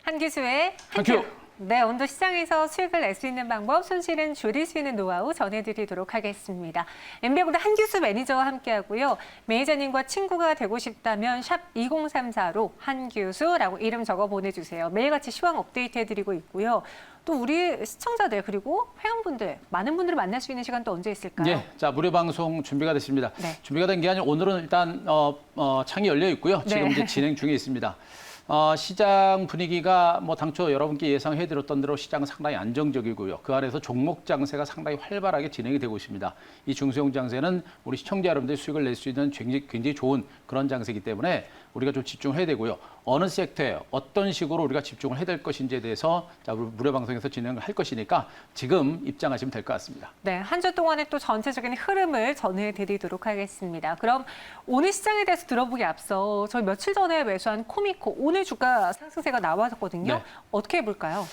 한기수의 한큐. 네, 오늘도 시장에서 수익을 낼 수 있는 방법, 손실은 줄일 수 있는 노하우 전해드리도록 하겠습니다. MBC보다 한기수 매니저와 함께하고요. 매니저님과 친구가 되고 싶다면 샵 2034로 한기수라고 이름 적어 보내주세요. 매일같이 시황 업데이트해드리고 있고요. 또 우리 시청자들 그리고 회원분들, 많은 분들을 만날 수 있는 시간 또 언제 있을까요? 네, 자 무료 방송 준비가 됐습니다. 네. 준비가 된 게 아니라 오늘은 일단 창이 열려 있고요. 지금 네. 이제 진행 중에 있습니다. 시장 분위기가 뭐 당초 여러분께 예상해드렸던 대로 시장은 상당히 안정적이고요. 그 안에서 종목 장세가 상당히 활발하게 진행이 되고 있습니다. 이 중소형 장세는 우리 시청자 여러분들이 수익을 낼 수 있는 굉장히 좋은 그런 장세이기 때문에 우리가 좀 집중해야 되고요. 어느 섹터에 어떤 식으로 우리가 집중을 해야 될 것인지에 대해서 자, 무료 방송에서 진행을 할 것이니까 지금 입장하시면 될 것 같습니다. 네, 한 주 동안의 또 전체적인 흐름을 전해드리도록 하겠습니다. 그럼 오늘 시장에 대해서 들어보기 앞서 저희 며칠 전에 매수한 코미코 오늘 주가 상승세가 나왔거든요. 네. 어떻게 해볼까요?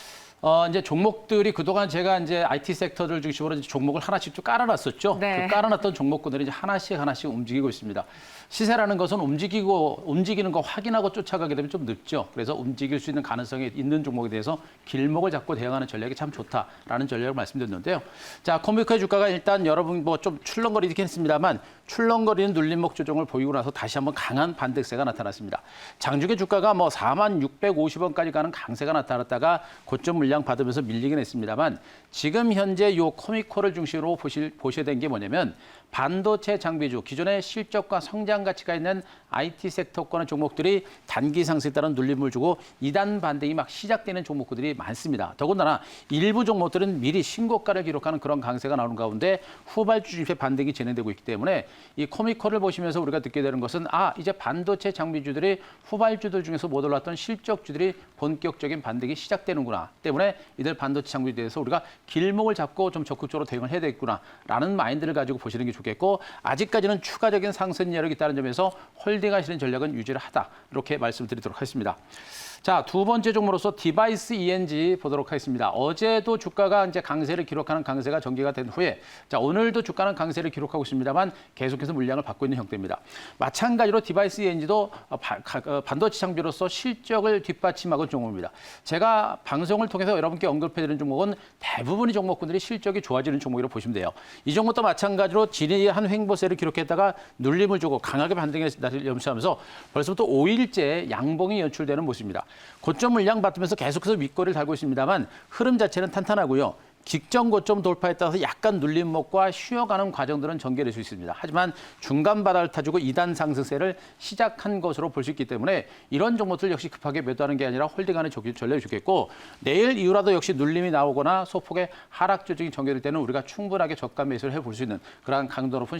이제 종목들이 그동안 제가 이제 IT 섹터를 중심으로 이제 종목을 하나씩 좀 깔아놨었죠. 네. 그 깔아놨던 종목군들이 이제 하나씩 움직이고 있습니다. 시세라는 것은 움직이는 거 확인하고 쫓아가게 되면 좀 늦죠. 그래서 움직일 수 있는 가능성이 있는 종목에 대해서 길목을 잡고 대응하는 전략이 참 좋다라는 전략을 말씀드렸는데요. 자, 코미코의 주가가 일단 여러분 뭐 좀 출렁거리긴 했습니다만 출렁거리는 눌림목 조정을 보이고 나서 다시 한번 강한 반등세가 나타났습니다. 장중에 주가가 뭐 4650원까지 가는 강세가 나타났다가 고점 물량 받으면서 밀리긴 했습니다만 지금 현재 요 코미코를 중심으로 보셔야 되는 게 뭐냐면 반도체 장비주, 기존의 실적과 성장 가치가 있는 IT 섹터권의 종목들이 단기 상승에 따른 눌림을 주고 2단 반등이 막 시작되는 종목들이 많습니다. 더군다나 일부 종목들은 미리 신고가를 기록하는 그런 강세가 나오는 가운데 후발주 중심의 반등이 진행되고 있기 때문에 이 코미코를 보시면서 우리가 듣게 되는 것은 이제 반도체 장비주들이 후발주들 중에서 못 올랐던 실적주들이 본격적인 반등이 시작되는구나. 때문에 이들 반도체 장비주에 대해서 우리가 길목을 잡고 좀 적극적으로 대응을 해야 되겠구나라는 마인드를 가지고 보시는 게 좋겠고 아직까지는 추가적인 상승 여력이 있다는 점에서 홀딩하시는 전략은 유지를 하다. 이렇게 말씀드리도록 하겠습니다. 자, 두 번째 종목으로서 디바이스 ENG 보도록 하겠습니다. 어제도 주가가 이제 강세를 기록하는 강세가 전개가 된 후에 자, 오늘도 주가는 강세를 기록하고 있습니다만 계속해서 물량을 받고 있는 형태입니다. 마찬가지로 디바이스 ENG도 반도체 장비로서 실적을 뒷받침하고 종목입니다. 제가 방송을 통해서 여러분께 언급해드리는 종목은 대부분의 종목군들이 실적이 좋아지는 종목이라고 보시면 돼요. 이 종목도 마찬가지로 지리한 횡보세를 기록했다가 눌림을 주고 강하게 반등을 연출하면서 벌써부터 5일째 양봉이 연출되는 모습입니다. 고점 물량 받으면서 계속해서 윗꼬리를 달고 있습니다만 흐름 자체는 탄탄하고요. 직전 고점 돌파에 따라서 약간 눌림목과 쉬어가는 과정들은 전개될 수 있습니다. 하지만 중간 바닥을 타주고 2단 상승세를 시작한 것으로 볼 수 있기 때문에 이런 종목들 역시 급하게 매도하는 게 아니라 홀딩하는 전략이 좋겠고 내일 이후라도 역시 눌림이 나오거나 소폭의 하락 조정이 전개될 때는 우리가 충분하게 저가 매수를 해볼 수 있는 그러한 강도 높은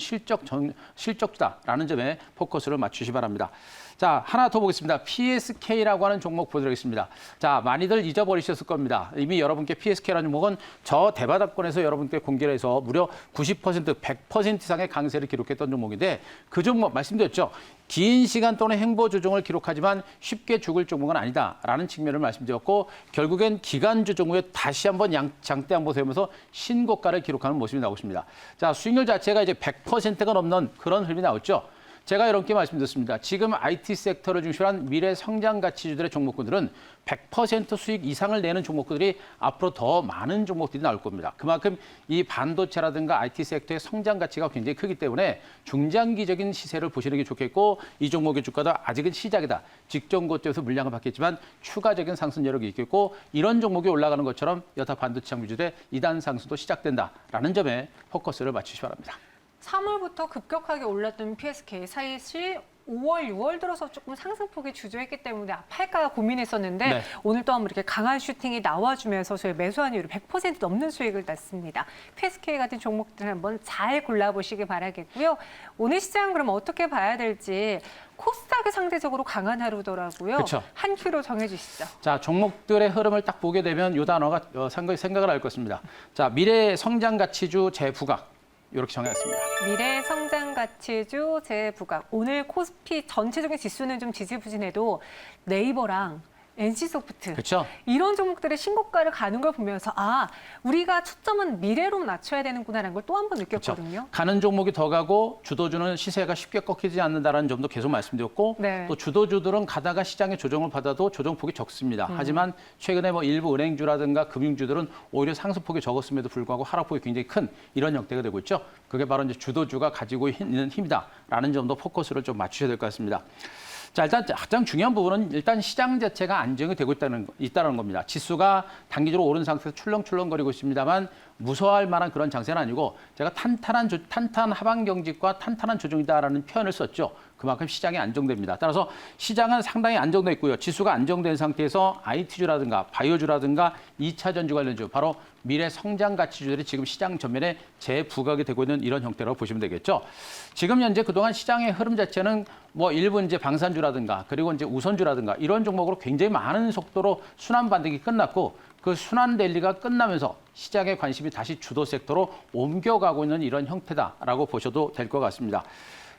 실적주다라는 점에 포커스를 맞추시 바랍니다. 자, 하나 더 보겠습니다. PSK라고 하는 종목 보여드리겠습니다. 자, 많이들 잊어버리셨을 겁니다. 이미 여러분께 PSK라는 종목은 저 대바닥권에서 여러분께 공개를 해서 무려 90%, 100% 이상의 강세를 기록했던 종목인데 그 종목 말씀드렸죠. 긴 시간 동안 횡보 조정을 기록하지만 쉽게 죽을 종목은 아니다라는 측면을 말씀드렸고 결국엔 기간 조정 후에 다시 한번 장대 한보 세우면서 신고가를 기록하는 모습이 나오고 있습니다. 자, 수익률 자체가 이제 100%가 넘는 그런 흐름이 나왔죠. 제가 이렇게 말씀드렸습니다. 지금 IT 섹터를 중심으로 한 미래 성장 가치주들의 종목군들은 100% 수익 이상을 내는 종목들이 앞으로 더 많은 종목들이 나올 겁니다. 그만큼 이 반도체라든가 IT 섹터의 성장 가치가 굉장히 크기 때문에 중장기적인 시세를 보시는 게 좋겠고 이 종목의 주가도 아직은 시작이다. 직전 고점에서 물량을 받겠지만 추가적인 상승 여력이 있겠고 이런 종목이 올라가는 것처럼 여타 반도체 장비주들의 2단 상승도 시작된다라는 점에 포커스를 맞추시기 바랍니다. 3월부터 급격하게 올랐던 PSK 사실 5월, 6월 들어서 조금 상승폭이 주저했기 때문에 팔까 고민했었는데 네. 오늘 또 한번 이렇게 강한 슈팅이 나와주면서 저희 매수한 이후로 100% 넘는 수익을 났습니다. PSK 같은 종목들 한번 잘 골라보시기 바라겠고요. 오늘 시장 그럼 어떻게 봐야 될지 코스닥이 상대적으로 강한 하루더라고요. 그쵸. 한 큐로 정해주시죠. 자, 종목들의 흐름을 딱 보게 되면 이 단어가 생각을 할 것입니다. 자, 미래 성장 가치주 재부각. 이렇게 정했습니다. 미래 성장 가치주 재부각. 오늘 코스피 전체적인 지수는 좀 지지부진해도 네이버랑 NC소프트. 그렇죠? 이런 종목들의 신고가를 가는 걸 보면서 우리가 초점은 미래로 맞춰야 되는구나라는 걸 또 한 번 느꼈거든요. 그렇죠. 가는 종목이 더 가고 주도주는 시세가 쉽게 꺾이지 않는다는 점도 계속 말씀드렸고 네. 또 주도주들은 가다가 시장의 조정을 받아도 조정폭이 적습니다. 하지만 최근에 뭐 일부 은행주라든가 금융주들은 오히려 상승폭이 적었음에도 불구하고 하락폭이 굉장히 큰 이런 형태가 되고 있죠. 그게 바로 이제 주도주가 가지고 있는 힘이다라는 점도 포커스를 좀 맞추셔야 될 것 같습니다. 자, 일단 가장 중요한 부분은 일단 시장 자체가 안정이 되고 있다는 겁니다. 지수가 단기적으로 오른 상태에서 출렁출렁거리고 있습니다만 무서워할 만한 그런 장세는 아니고 제가 탄탄한 하방 경직과 탄탄한 조정이다라는 표현을 썼죠. 그만큼 시장이 안정됩니다. 따라서 시장은 상당히 안정돼 있고요. 지수가 안정된 상태에서 IT주라든가 바이오주라든가 2차 전지 관련주, 바로 미래 성장 가치주들이 지금 시장 전면에 재부각이 되고 있는 이런 형태라고 보시면 되겠죠. 지금 현재 그동안 시장의 흐름 자체는 뭐 일부 이제 방산주라든가 그리고 이제 우선주라든가 이런 종목으로 굉장히 많은 속도로 순환 반등이 끝났고 그 순환 랠리가 끝나면서 시장의 관심이 다시 주도 섹터로 옮겨가고 있는 이런 형태다라고 보셔도 될 것 같습니다.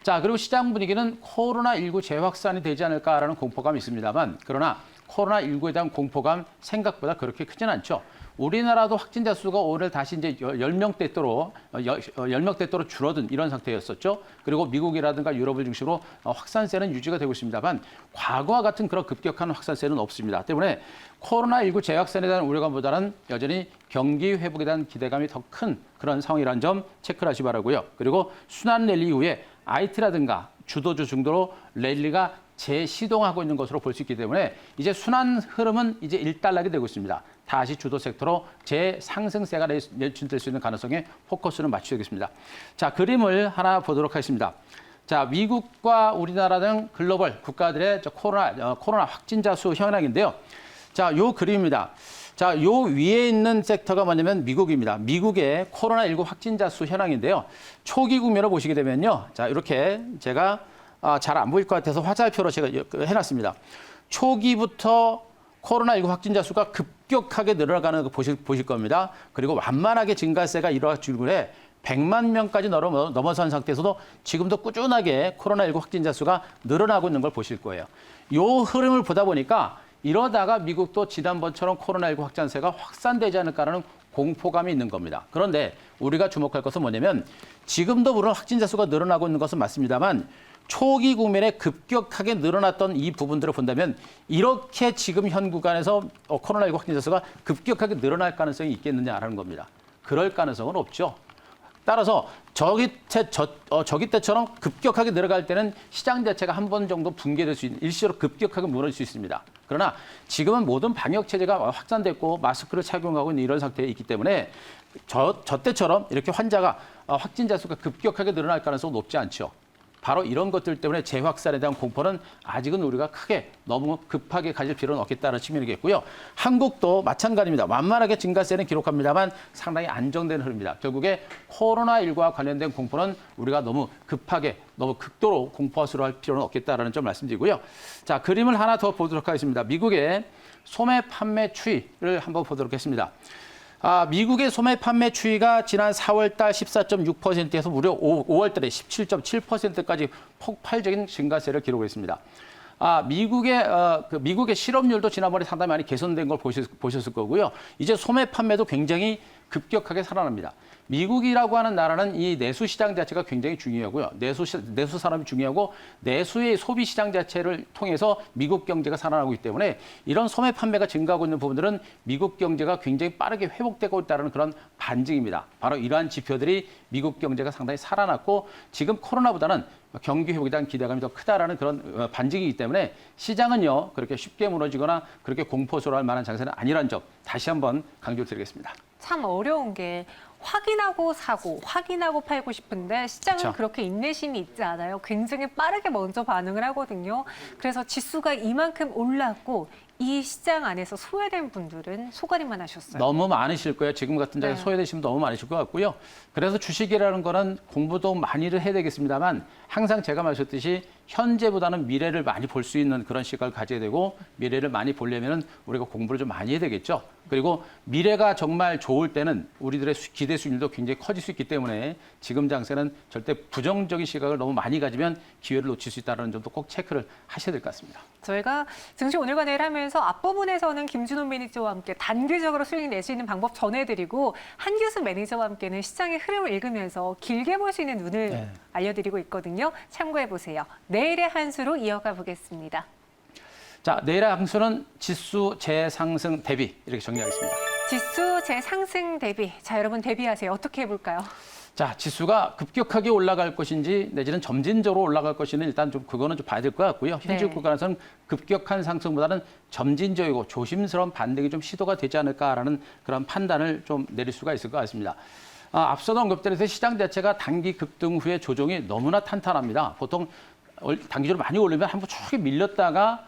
자, 그리고 시장 분위기는 코로나19 재확산이 되지 않을까라는 공포감이 있습니다만 그러나 코로나19에 대한 공포감 생각보다 그렇게 크진 않죠. 우리나라도 확진자 수가 오늘 다시 이제 10명대대로 줄어든 이런 상태였었죠. 그리고 미국이라든가 유럽을 중심으로 확산세는 유지가 되고 있습니다만 과거와 같은 그런 급격한 확산세는 없습니다. 때문에 코로나19 재확산에 대한 우려감보다는 여전히 경기 회복에 대한 기대감이 더 큰 그런 상황이라는 점 체크를 하시기 바라고요. 그리고 순환 랠리 이후에 IT라든가 주도주 중도로 랠리가 재시동하고 있는 것으로 볼 수 있기 때문에 이제 순환 흐름은 이제 일단락이 되고 있습니다. 다시 주도 섹터로 재상승세가 내출될 수 있는 가능성에 포커스를 맞추겠습니다. 자, 그림을 하나 보도록 하겠습니다. 자, 미국과 우리나라 등 글로벌 국가들의 코로나 확진자 수 현황인데요. 자, 요 그림입니다. 자, 요 위에 있는 섹터가 뭐냐면 미국입니다. 미국의 코로나19 확진자 수 현황인데요. 초기 국면을 보시게 되면요. 자, 이렇게 제가 잘 안 보일 것 같아서 화살표로 제가 해놨습니다. 초기부터 코로나19 확진자 수가 급격하게 늘어나가는 거 보실 겁니다. 그리고 완만하게 증가세가 이루어지고 100만 명까지 넘어선 상태에서도 지금도 꾸준하게 코로나19 확진자 수가 늘어나고 있는 걸 보실 거예요. 이 흐름을 보다 보니까 이러다가 미국도 지난번처럼 코로나19 확산세가 확산되지 않을까라는 공포감이 있는 겁니다. 그런데 우리가 주목할 것은 뭐냐면 지금도 물론 확진자 수가 늘어나고 있는 것은 맞습니다만 초기 국면에 급격하게 늘어났던 이 부분들을 본다면 이렇게 지금 현 구간에서 코로나19 확진자 수가 급격하게 늘어날 가능성이 있겠느냐라는 겁니다. 그럴 가능성은 없죠. 따라서 저기 때처럼 급격하게 내려갈 때는 시장 자체가 한 번 정도 붕괴될 수 있는, 일시적으로 급격하게 무너질 수 있습니다. 그러나 지금은 모든 방역 체제가 확산됐고 마스크를 착용하고 있는 이런 상태에 있기 때문에 저 때처럼 이렇게 확진자 수가 급격하게 늘어날 가능성은 높지 않죠. 바로 이런 것들 때문에 재확산에 대한 공포는 아직은 우리가 크게 너무 급하게 가질 필요는 없겠다는 측면이겠고요. 한국도 마찬가지입니다. 완만하게 증가세는 기록합니다만 상당히 안정된 흐름입니다. 결국에 코로나19와 관련된 공포는 우리가 너무 급하게, 너무 극도로 공포화수로 할 필요는 없겠다는 점 말씀드리고요. 자, 그림을 하나 더 보도록 하겠습니다. 미국의 소매 판매 추이를 한번 보도록 하겠습니다. 미국의 소매 판매 추이가 지난 4월 달 14.6%에서 무려 5월 달에 17.7%까지 폭발적인 증가세를 기록했습니다. 미국의 실업률도 지난번에 상당히 많이 개선된 걸 보셨을 거고요. 이제 소매 판매도 굉장히 급격하게 살아납니다. 미국이라고 하는 나라는 이 내수 시장 자체가 굉장히 중요하고요. 내수 산업이 중요하고 내수의 소비 시장 자체를 통해서 미국 경제가 살아나고 있기 때문에 이런 소매 판매가 증가하고 있는 부분들은 미국 경제가 굉장히 빠르게 회복되고 있다는 그런 반증입니다. 바로 이러한 지표들이 미국 경제가 상당히 살아났고 지금 코로나보다는 경기 회복에 대한 기대감이 더 크다라는 그런 반증이기 때문에 시장은요 그렇게 쉽게 무너지거나 그렇게 공포스러워할 만한 장세는 아니라는 점 다시 한번 강조드리겠습니다. 참 어려운 게 확인하고 사고, 확인하고 팔고 싶은데 시장은 그렇죠. 그렇게 인내심이 있지 않아요. 굉장히 빠르게 먼저 반응을 하거든요. 그래서 지수가 이만큼 올랐고 이 시장 안에서 소외된 분들은 소가리만 하셨어요. 너무 많으실 거예요. 지금 같은 자리에 소외되시면 너무 많으실 것 같고요. 그래서 주식이라는 거는 공부도 많이를 해야 되겠습니다만 항상 제가 말씀드렸듯이 현재보다는 미래를 많이 볼 수 있는 그런 시각을 가져야 되고 미래를 많이 보려면 우리가 공부를 좀 많이 해야 되겠죠. 그리고 미래가 정말 좋을 때는 우리들의 기대 수익률도 굉장히 커질 수 있기 때문에 지금 장세는 절대 부정적인 시각을 너무 많이 가지면 기회를 놓칠 수 있다는 점도 꼭 체크를 하셔야 될 것 같습니다. 저희가 증시 오늘과 내일 하면서 앞부분에서는 김준호 매니저와 함께 단기적으로 수익 낼 수 있는 방법 전해드리고 한규수 매니저와 함께는 시장의 흐름을 읽으면서 길게 볼 수 있는 눈을 알려드리고 있거든요. 참고해보세요. 내일의 한 수로 이어가 보겠습니다. 자, 내일의 항수는 지수 재상승 대비 이렇게 정리하겠습니다. 지수 재상승 대비. 자, 여러분 대비하세요. 어떻게 해볼까요? 자, 지수가 급격하게 올라갈 것인지 내지는 점진적으로 올라갈 것인지 일단 좀 그거는 좀 봐야 될 것 같고요. 현재 네. 구간에서는 급격한 상승보다는 점진적이고 조심스러운 반등이 좀 시도가 되지 않을까라는 그런 판단을 좀 내릴 수가 있을 것 같습니다. 앞서도 언급드린 시장 자체가 단기 급등 후에 조정이 너무나 탄탄합니다. 보통 단기적으로 많이 올리면 한번 쭉 밀렸다가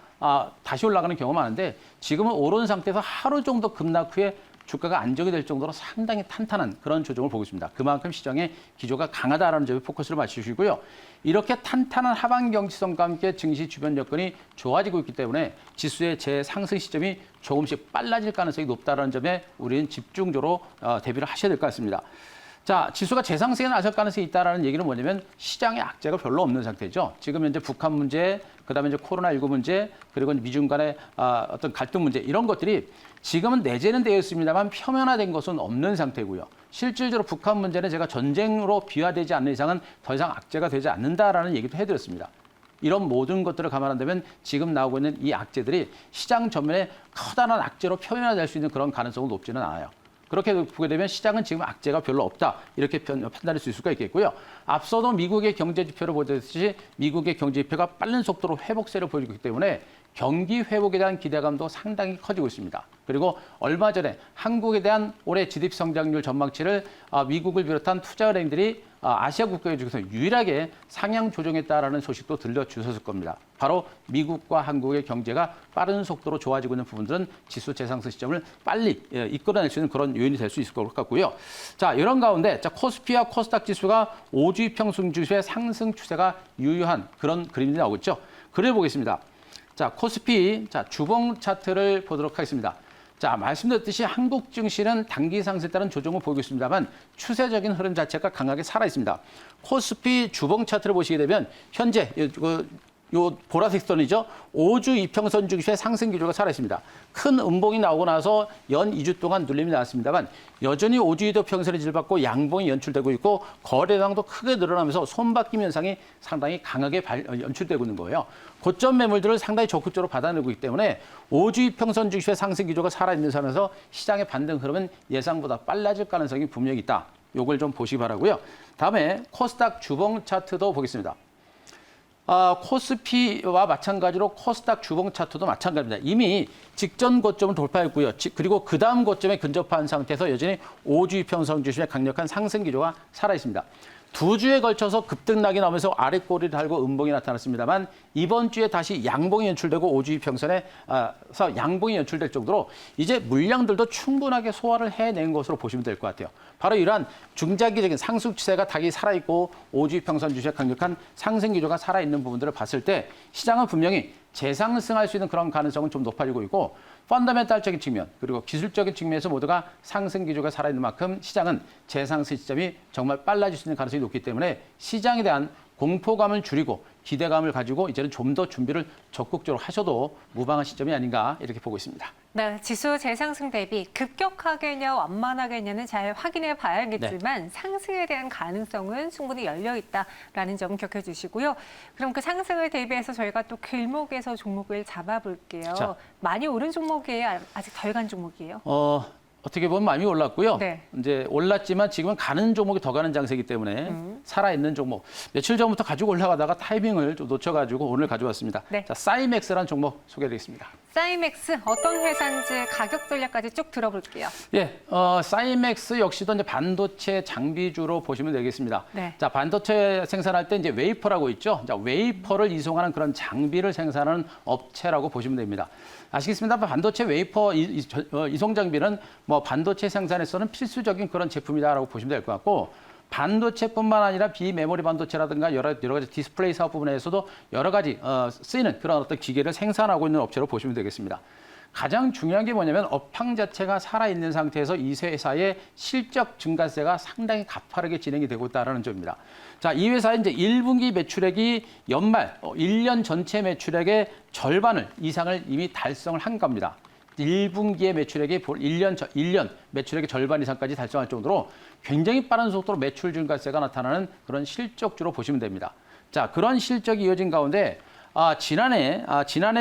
다시 올라가는 경우가 많은데 지금은 오른 상태에서 하루 정도 급락 후에 주가가 안정이 될 정도로 상당히 탄탄한 그런 조정을 보고 있습니다. 그만큼 시장의 기조가 강하다라는 점에 포커스를 맞추시고요. 이렇게 탄탄한 하반 경지성과 함께 증시 주변 여건이 좋아지고 있기 때문에 지수의 재상승 시점이 조금씩 빨라질 가능성이 높다는 점에 우리는 집중적으로 대비를 하셔야 될 것 같습니다. 자, 지수가 재상승에 나설 가능성이 있다는 얘기는 뭐냐면 시장의 악재가 별로 없는 상태죠. 지금 현재 북한 문제, 그다음에 이제 코로나19 문제, 그리고 미중 간의 어떤 갈등 문제 이런 것들이 지금은 내재는 되어 있습니다만 표면화된 것은 없는 상태고요. 실질적으로 북한 문제는 제가 전쟁으로 비화되지 않는 이상은 더 이상 악재가 되지 않는다라는 얘기도 해드렸습니다. 이런 모든 것들을 감안한다면 지금 나오고 있는 이 악재들이 시장 전면에 커다란 악재로 표현화될 수 있는 그런 가능성은 높지는 않아요. 그렇게 보게 되면 시장은 지금 악재가 별로 없다 이렇게 판단할 수 있을 수가 있겠고요. 앞서도 미국의 경제 지표를 보듯이 미국의 경제 지표가 빠른 속도로 회복세를 보이고 있기 때문에 경기 회복에 대한 기대감도 상당히 커지고 있습니다. 그리고 얼마 전에 한국에 대한 올해 GDP 성장률 전망치를 미국을 비롯한 투자은행들이 아시아 국가 중에서 유일하게 상향 조정했다라는 소식도 들려주셨을 겁니다. 바로 미국과 한국의 경제가 빠른 속도로 좋아지고 있는 부분들은 지수 재상승 시점을 빨리 이끌어낼 수 있는 그런 요인이 될 수 있을 것 같고요. 자, 이런 가운데 코스피와 코스닥 지수가 5주 평균 지수의 상승 추세가 유효한 그런 그림이 나오고 있죠. 그래 보겠습니다. 자, 코스피 주봉 차트를 보도록 하겠습니다. 자, 말씀드렸듯이 한국 증시는 단기 상승에 따른 조정을 보이고 있습니다만 추세적인 흐름 자체가 강하게 살아 있습니다. 코스피 주봉 차트를 보시게 되면 현재 요 보라색 선이죠. 5주 이평선 중심의 상승 기조가 살아 있습니다. 큰 음봉이 나오고 나서 연 2주 동안 눌림이 나왔습니다만 여전히 5주 이도 평선에 질받고 양봉이 연출되고 있고 거래량도 크게 늘어나면서 손바뀜 현상이 상당히 강하게 연출되고 있는 거예요. 고점 매물들을 상당히 적극적으로 받아내고 있기 때문에 5주 이평선 중심의 상승 기조가 살아있는 선에서 시장의 반등 흐름은 예상보다 빨라질 가능성이 분명히 있다. 요걸 좀 보시기 바라고요. 다음에 코스닥 주봉 차트도 보겠습니다. 코스피와 마찬가지로 코스닥 주봉 차트도 마찬가지입니다. 이미 직전 고점을 돌파했고요. 그리고 그 다음 고점에 근접한 상태에서 여전히 5주 이평선 중심의 강력한 상승 기조가 살아있습니다. 2주에 걸쳐서 급등락이 나오면서 아래 꼬리를 달고 음봉이 나타났습니다만 이번 주에 다시 양봉이 연출되고 5주 이평선에서 양봉이 연출될 정도로 이제 물량들도 충분하게 소화를 해낸 것으로 보시면 될 것 같아요. 바로 이러한 중장기적인 상승 추세가 닭이 살아있고 5주 이평선 주시의 강력한 상승 기조가 살아있는 부분들을 봤을 때 시장은 분명히 재상승할 수 있는 그런 가능성은 좀 높아지고 있고 펀더멘탈적인 측면 그리고 기술적인 측면에서 모두가 상승 기조가 살아있는 만큼 시장은 재상승 시점이 정말 빨라질 수 있는 가능성이 높기 때문에 시장에 대한 공포감을 줄이고 기대감을 가지고 이제는 좀 더 준비를 적극적으로 하셔도 무방한 시점이 아닌가 이렇게 보고 있습니다. 네, 지수 재상승 대비 급격하게냐 완만하게냐는 잘 확인해 봐야겠지만 상승에 대한 가능성은 충분히 열려 있다라는 점 기억해 주시고요. 그럼 그 상승을 대비해서 저희가 또 길목에서 종목을 잡아볼게요. 자. 많이 오른 종목이에요? 아직 덜 간 종목이에요? 어떻게 보면 많이 올랐고요. 네. 이제 올랐지만 지금은 가는 종목이 더 가는 장세이기 때문에 살아있는 종목. 며칠 전부터 가지고 올라가다가 타이밍을 좀 놓쳐가지고 오늘 가져왔습니다. 네. 자, 사이맥스라는 종목 소개드리겠습니다. 사이맥스 어떤 회사인지 가격 전략까지 쭉 들어볼게요. 예, 사이맥스 역시도 이제 반도체 장비주로 보시면 되겠습니다. 네. 자, 반도체 생산할 때 이제 웨이퍼라고 있죠. 자, 웨이퍼를 이송하는 그런 장비를 생산하는 업체라고 보시면 됩니다. 아시겠습니다. 반도체 웨이퍼 이송 장비는 뭐 반도체 생산에서는 필수적인 그런 제품이다라고 보시면 될 것 같고 반도체뿐만 아니라 비메모리 반도체라든가 여러 가지 디스플레이 사업 부분에서도 여러 가지 쓰이는 그런 어떤 기계를 생산하고 있는 업체로 보시면 되겠습니다. 가장 중요한 게 뭐냐면 업황 자체가 살아있는 상태에서 이 회사의 실적 증가세가 상당히 가파르게 진행이 되고 있다는 점입니다. 자, 이 회사의 이제 1분기 매출액이 연말 1년 전체 매출액의 절반을 이상을 이미 달성을 한 겁니다. 1분기의 매출액이 1년 매출액의 절반 이상까지 달성할 정도로 굉장히 빠른 속도로 매출 증가세가 나타나는 그런 실적주로 보시면 됩니다. 자, 그런 실적이 이어진 가운데 지난해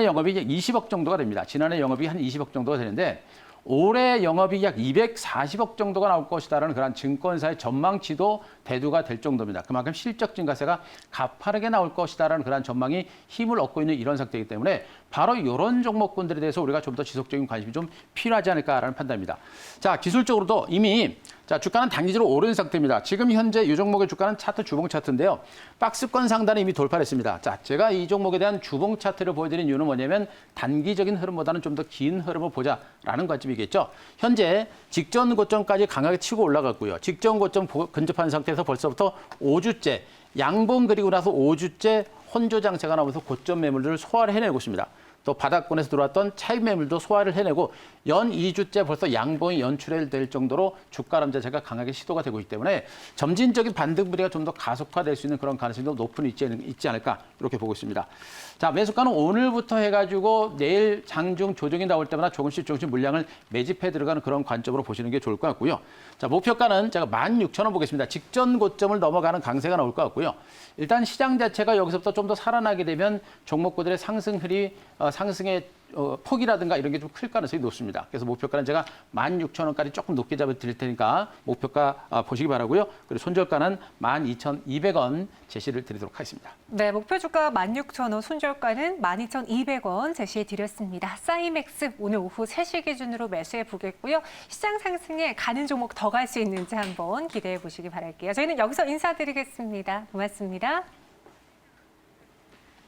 영업이 이제 20억 정도가 됩니다. 지난해 영업이 한 20억 정도가 되는데 올해 영업이 약 240억 정도가 나올 것이다라는 그런 증권사의 전망치도 대두가 될 정도입니다. 그만큼 실적 증가세가 가파르게 나올 것이다라는 그런 전망이 힘을 얻고 있는 이런 상태이기 때문에 바로 이런 종목군들에 대해서 우리가 좀 더 지속적인 관심이 좀 필요하지 않을까라는 판단입니다. 자, 기술적으로도 이미 주가는 단기적으로 오른 상태입니다. 지금 현재 이 종목의 주가는 차트 주봉 차트인데요. 박스권 상단을 이미 돌파했습니다. 자, 제가 이 종목에 대한 주봉 차트를 보여드린 이유는 뭐냐면 단기적인 흐름보다는 좀 더 긴 흐름을 보자라는 관점이겠죠. 현재 직전 고점까지 강하게 치고 올라갔고요. 직전 고점 근접한 상태에서 벌써부터 5주째 양봉 그리고 나서 5주째 혼조 장세가 나오면서 고점 매물들을 소화를 해내고 있습니다. 또 바닥권에서 들어왔던 차익 매물도 소화를 해내고 연 2주째 벌써 양봉이 연출될 정도로 주가람 자체가 강하게 시도가 되고 있기 때문에 점진적인 반등 분위기가 좀 더 가속화될 수 있는 그런 가능성이 높은 있지 않을까 이렇게 보고 있습니다. 자, 매수가는 오늘부터 해가지고 내일 장중 조정이 나올 때마다 조금씩 물량을 매집해 들어가는 그런 관점으로 보시는 게 좋을 것 같고요. 자, 목표가는 제가 16,000원 보겠습니다. 직전 고점을 넘어가는 강세가 나올 것 같고요. 일단 시장 자체가 여기서부터 좀 더 살아나게 되면 종목구들의 상승의 폭이라든가 이런 게 좀 클 가능성이 높습니다. 그래서 목표가는 제가 16,000원까지 조금 높게 잡아 드릴 테니까 목표가 보시기 바라고요. 그리고 손절가는 12,200원 제시를 드리도록 하겠습니다. 네, 목표 주가 16,000원, 손절가는 12,200원 제시해 드렸습니다. 사이맥스 오늘 오후 3시 기준으로 매수해 보겠고요. 시장 상승에 가는 종목 더 갈 수 있는지 한번 기대해 보시기 바랄게요. 저희는 여기서 인사드리겠습니다. 고맙습니다.